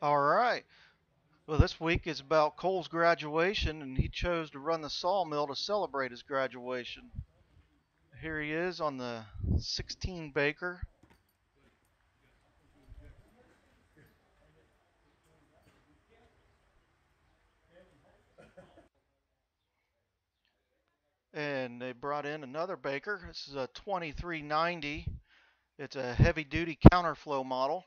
All right. Well, this week is about Cole's graduation, and he chose to run the sawmill to celebrate his graduation. Here he is on the 16 Baker. And they brought in another Baker. This is a 2390. It's a heavy-duty counterflow model.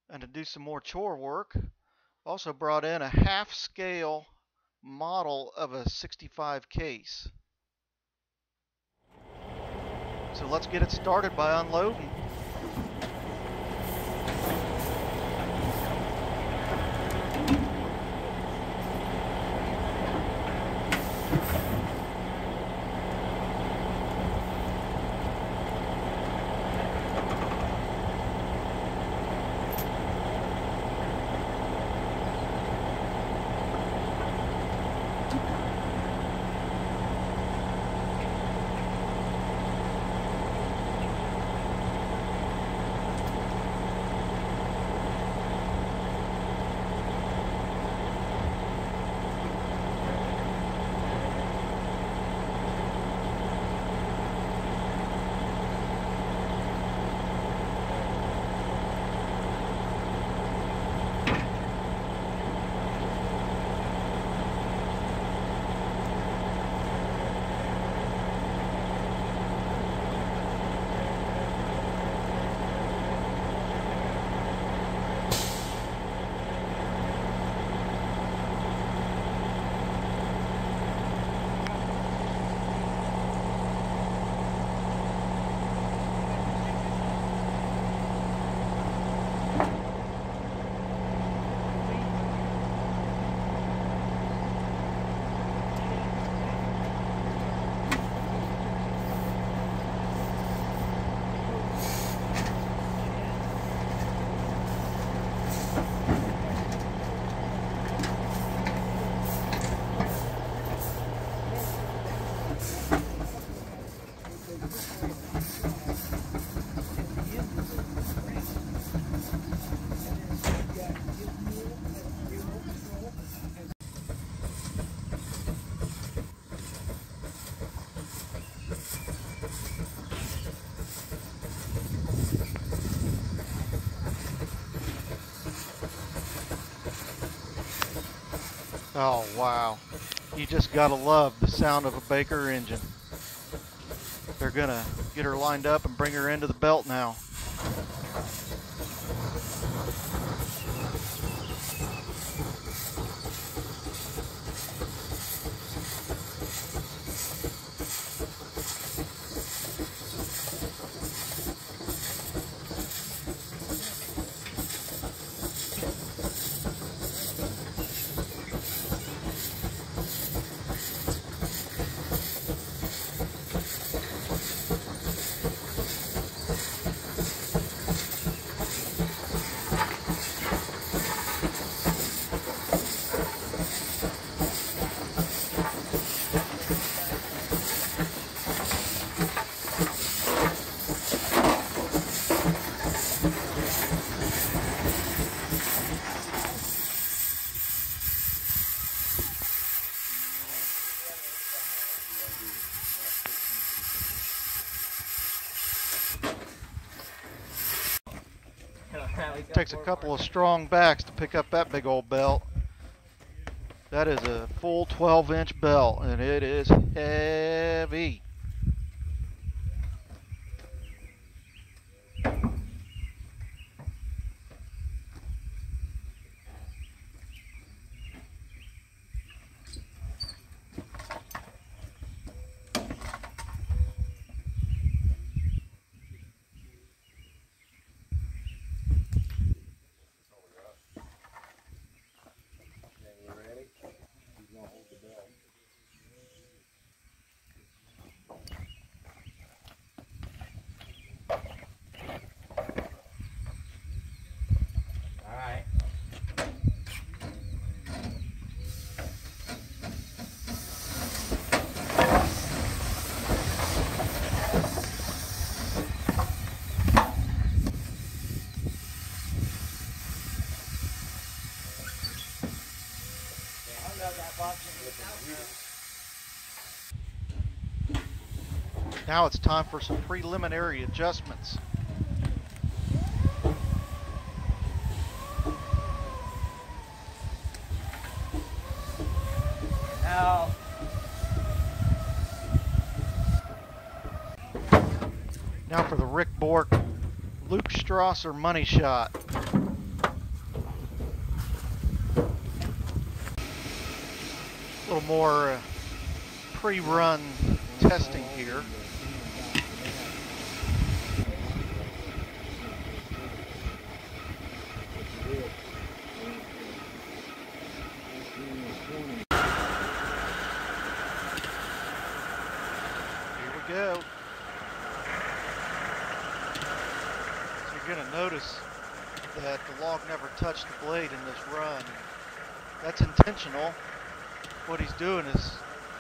And to do some more chore work, also brought in a half-scale model of a 65 case. So let's get it started by unloading. Oh, wow. You just gotta love the sound of a Baker engine. They're gonna get her lined up and bring her into the belt now. Takes a couple of strong backs to pick up that big old belt. That is a full 12-inch belt, and it is heavy. Now it's time for some preliminary adjustments. Now for the Rick Bork Luke Strasser money shot. A little more pre-run testing here. Here we go. So you're going to notice that the log never touched the blade in this run. That's intentional. What he's doing is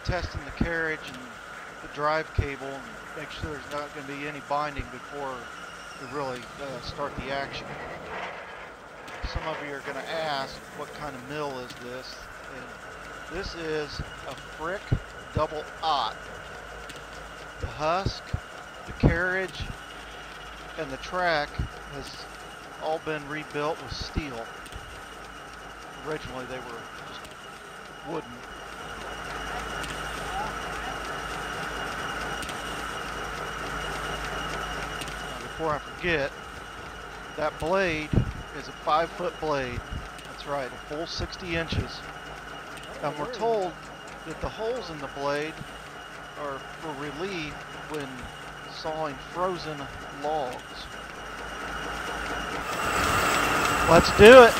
testing the carriage and the drive cable and make sure there's not going to be any binding before we really start the action. Some of you are going to ask, what kind of mill is this? And this is a Frick double aught. The husk, the carriage, and the track has all been rebuilt with steel. Originally they were just wooden. Before I forget, that blade is a 5-foot blade. That's right, a full 60 inches. And we're told that the holes in the blade are for relief when sawing frozen logs. Let's do it.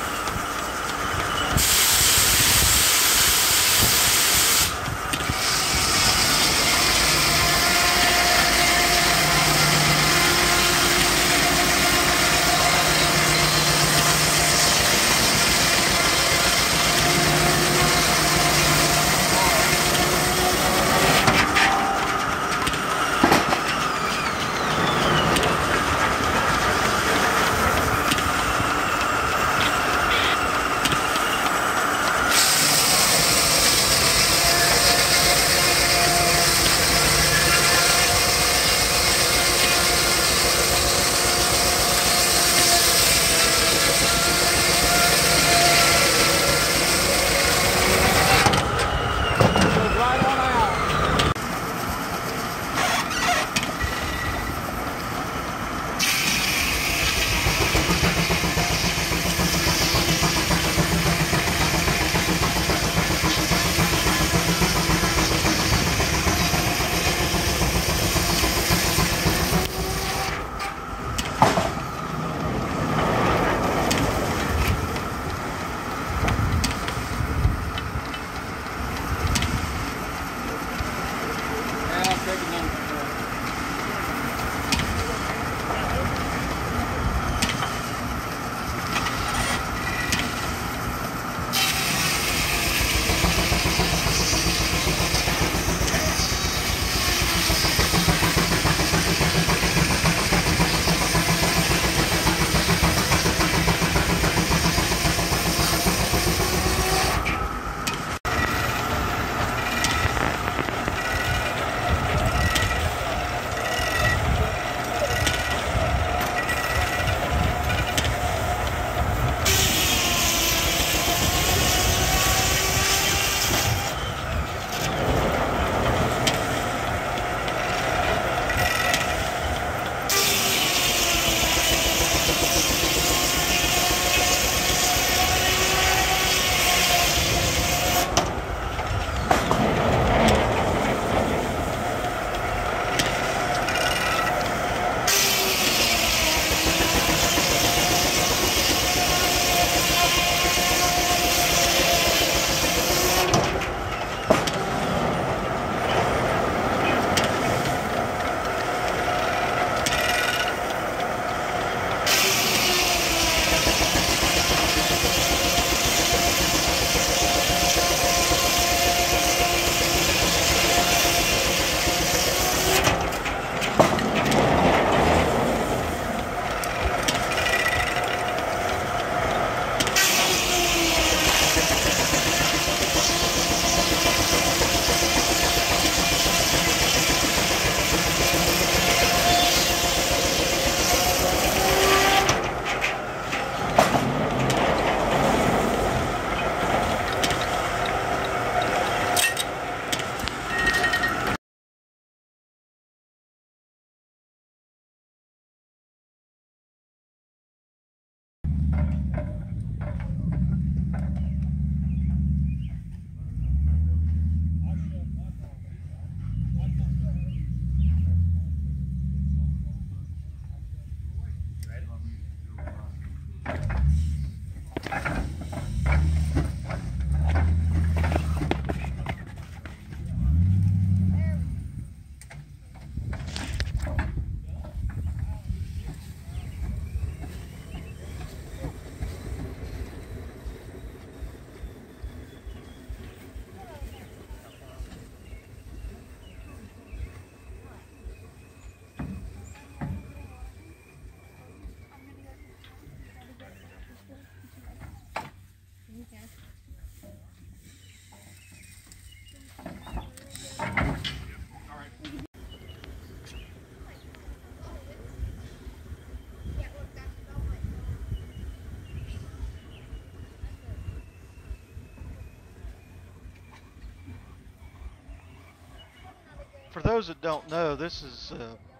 For those that don't know, this is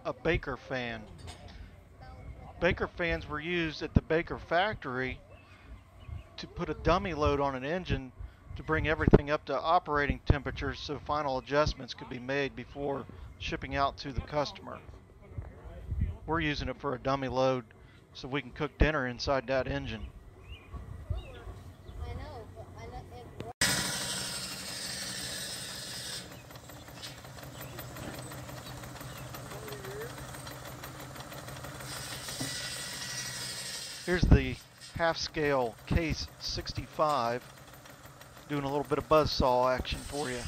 a Baker fan. Baker fans were used at the Baker factory to put a dummy load on an engine to bring everything up to operating temperatures so final adjustments could be made before shipping out to the customer. We're using it for a dummy load so we can cook dinner inside that engine. Here's the half-scale Case 65, doing a little bit of buzzsaw action for you.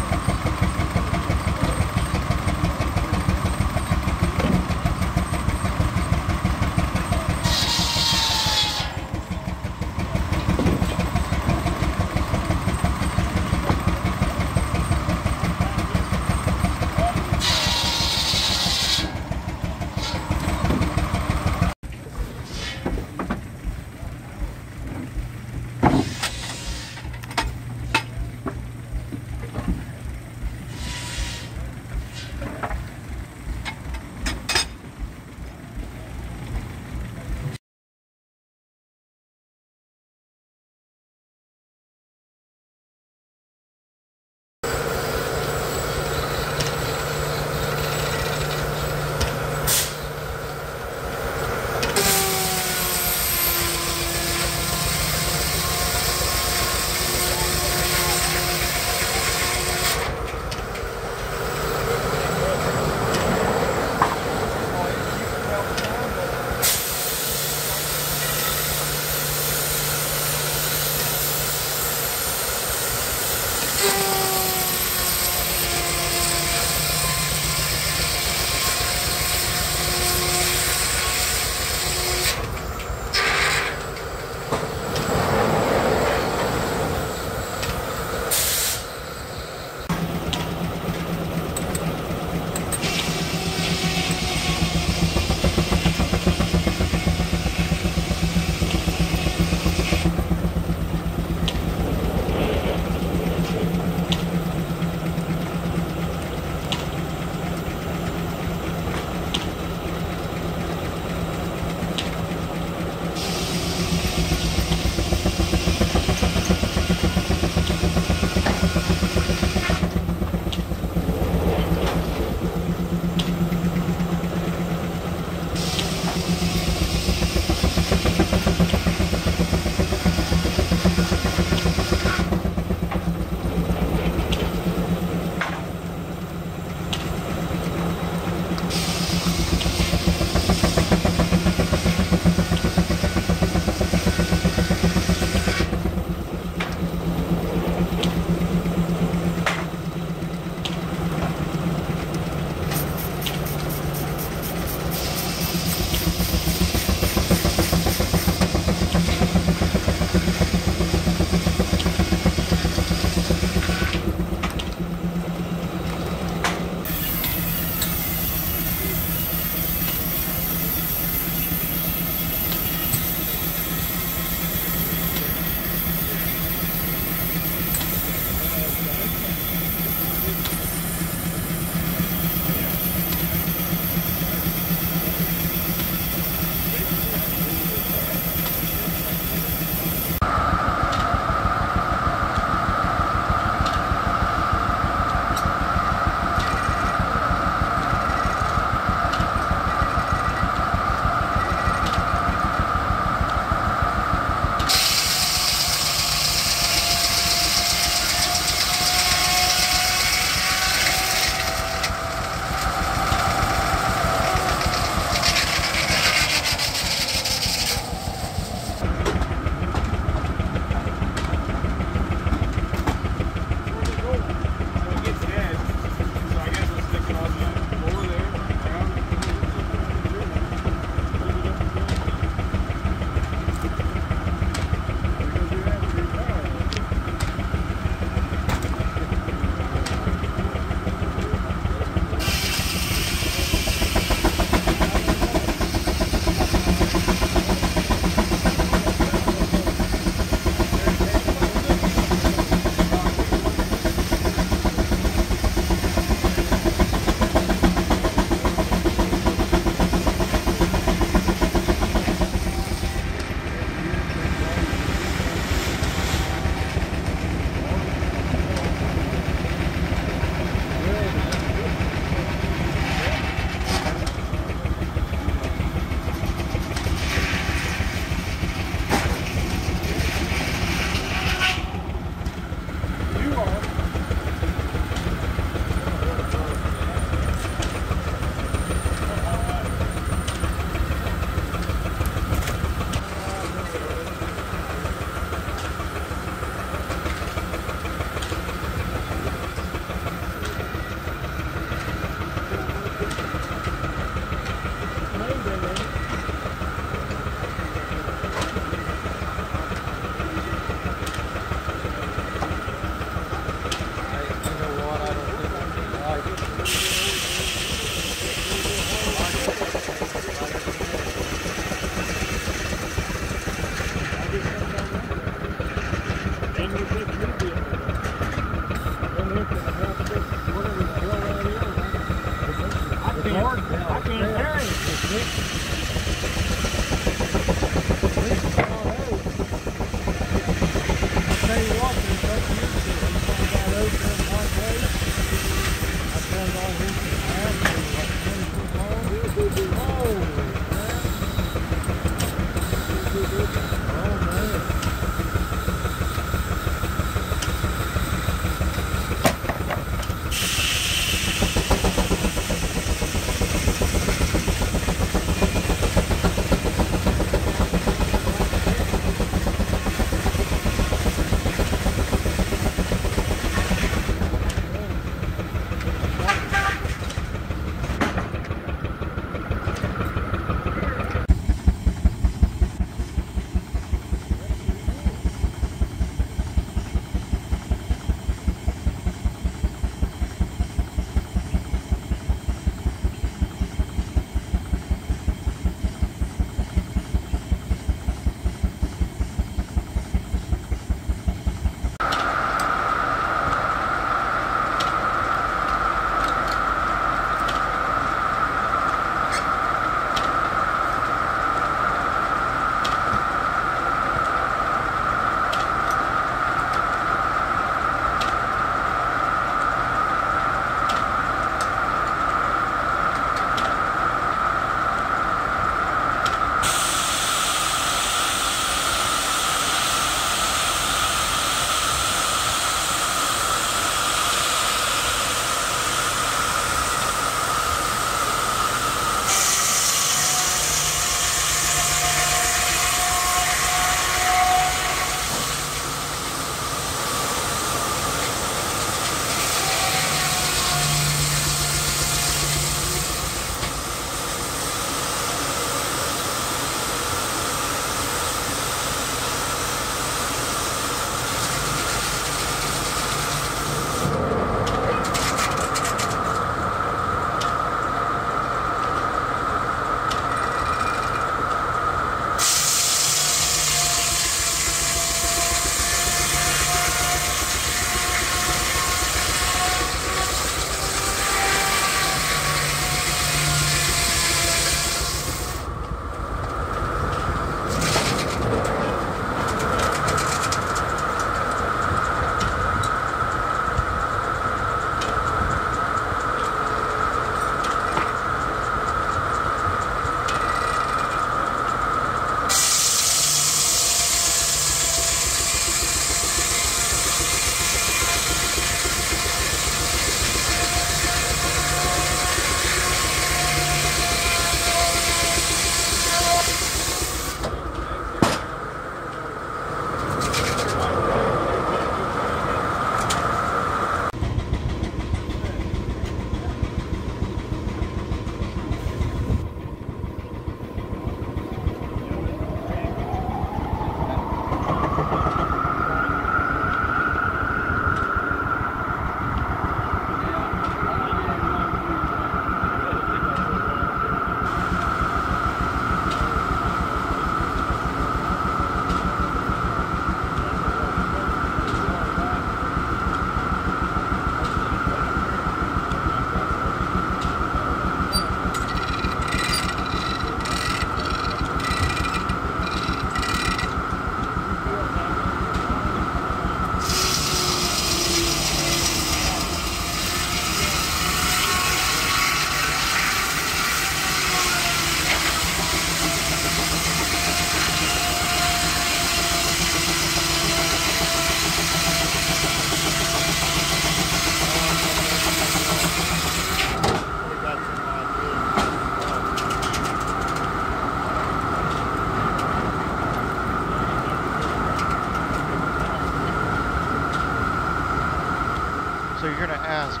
So you're going to ask,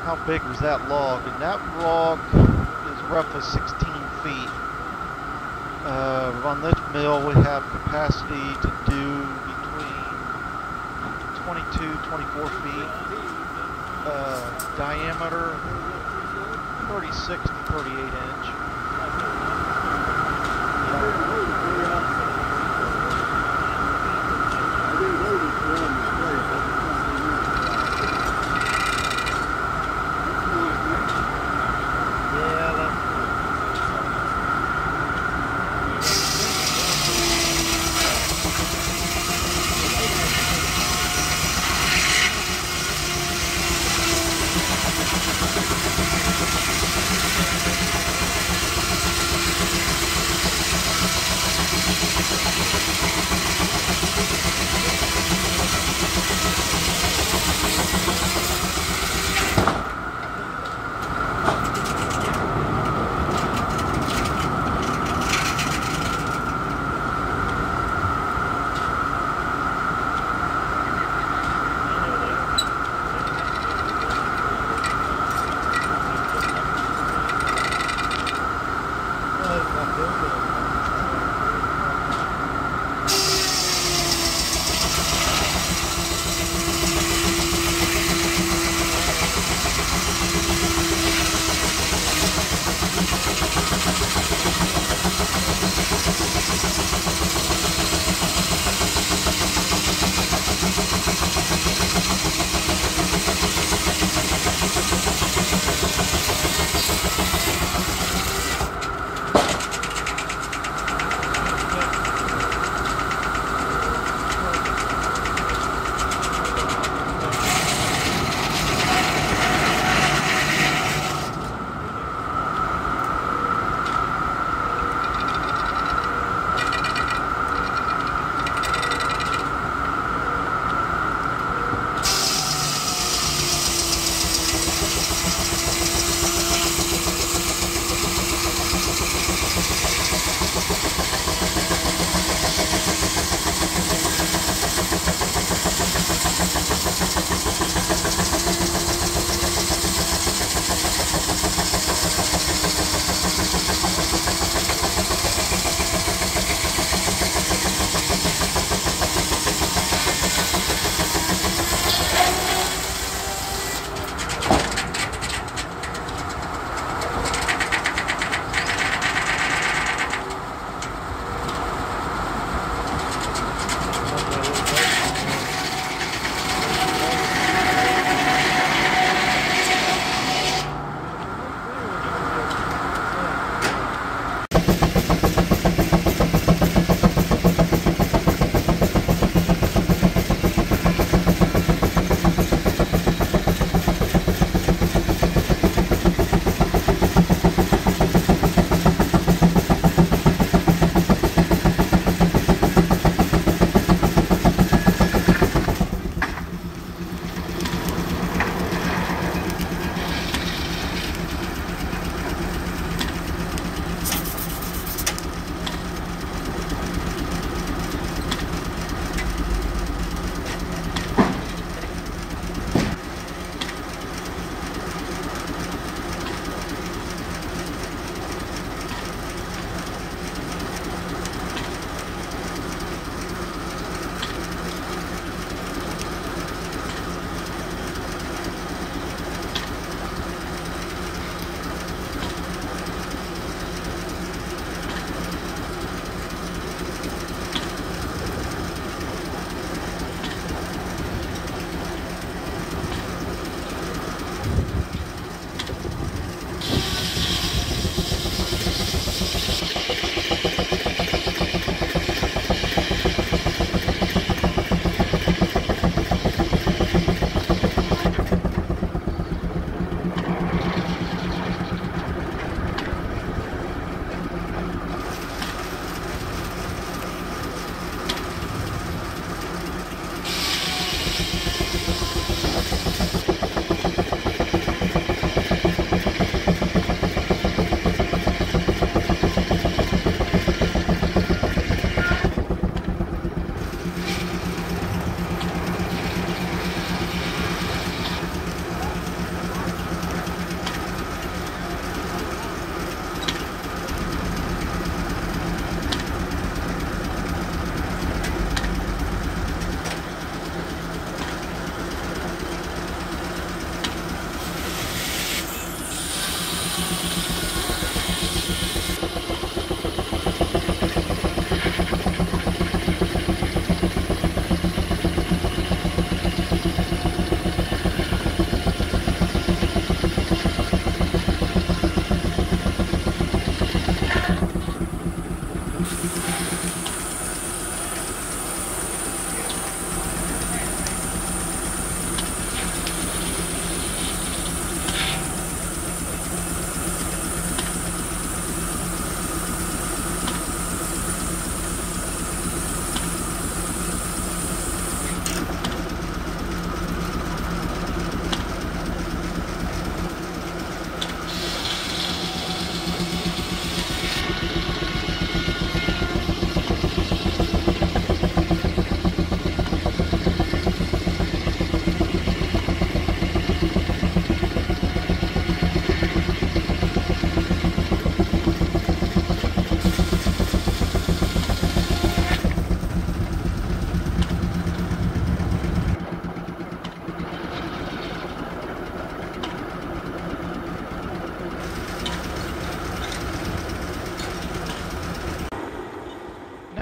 how big was that log? And that log is roughly 16 feet. On this mill, we have capacity to do between 22, 24 feet. Diameter, 36 to 38 inch.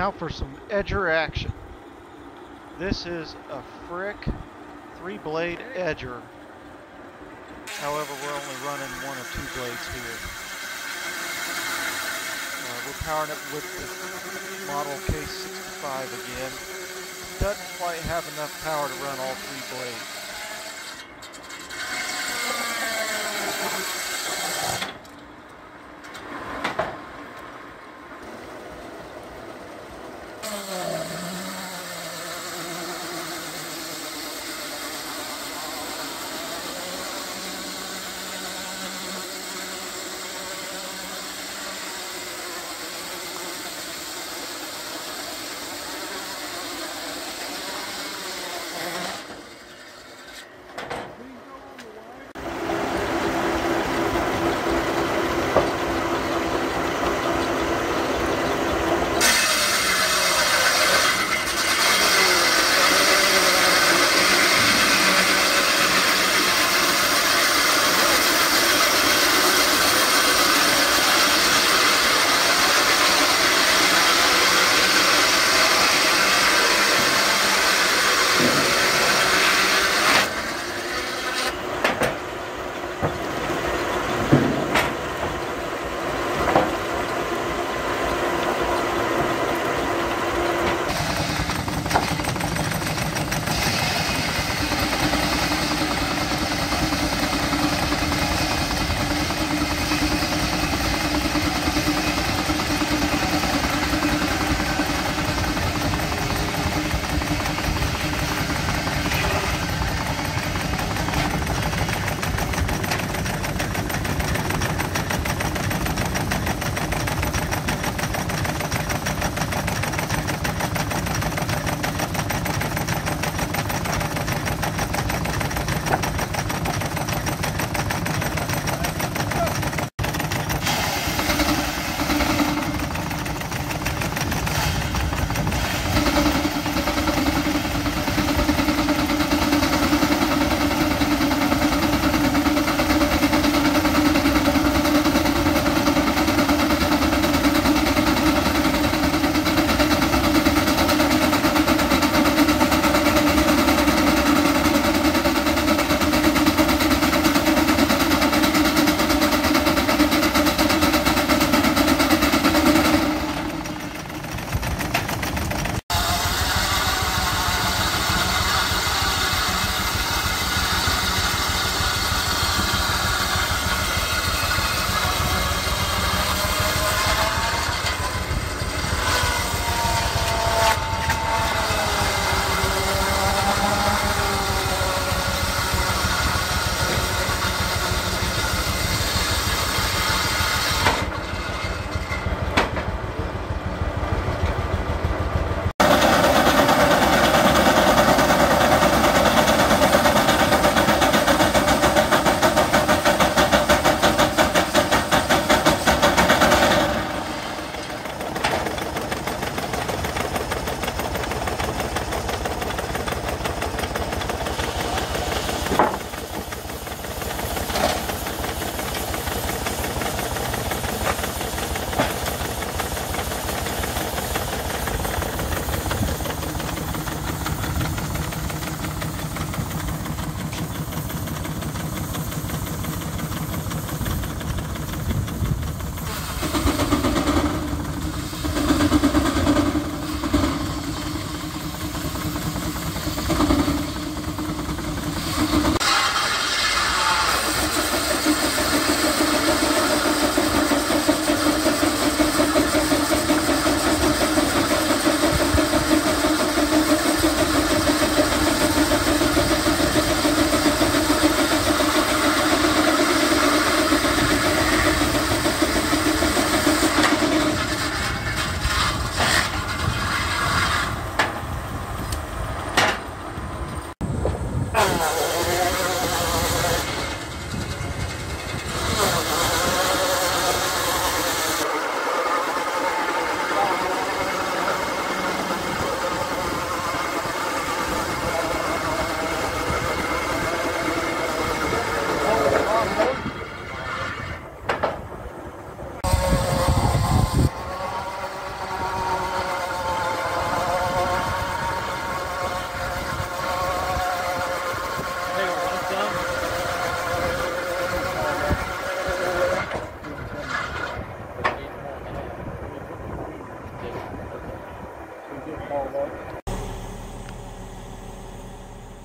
Now for some edger action. This is a Frick 3-blade edger. However, we're only running 1 or 2 blades here. We're powering it with the model case 65 again. Doesn't quite have enough power to run all 3 blades.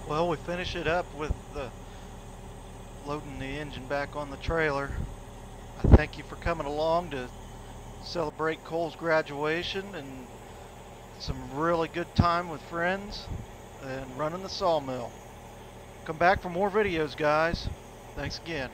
Well, we finish it up with loading the engine back on the trailer. I thank you for coming along to celebrate Cole's graduation and some really good time with friends and running the sawmill. Come back for more videos, guys. Thanks again.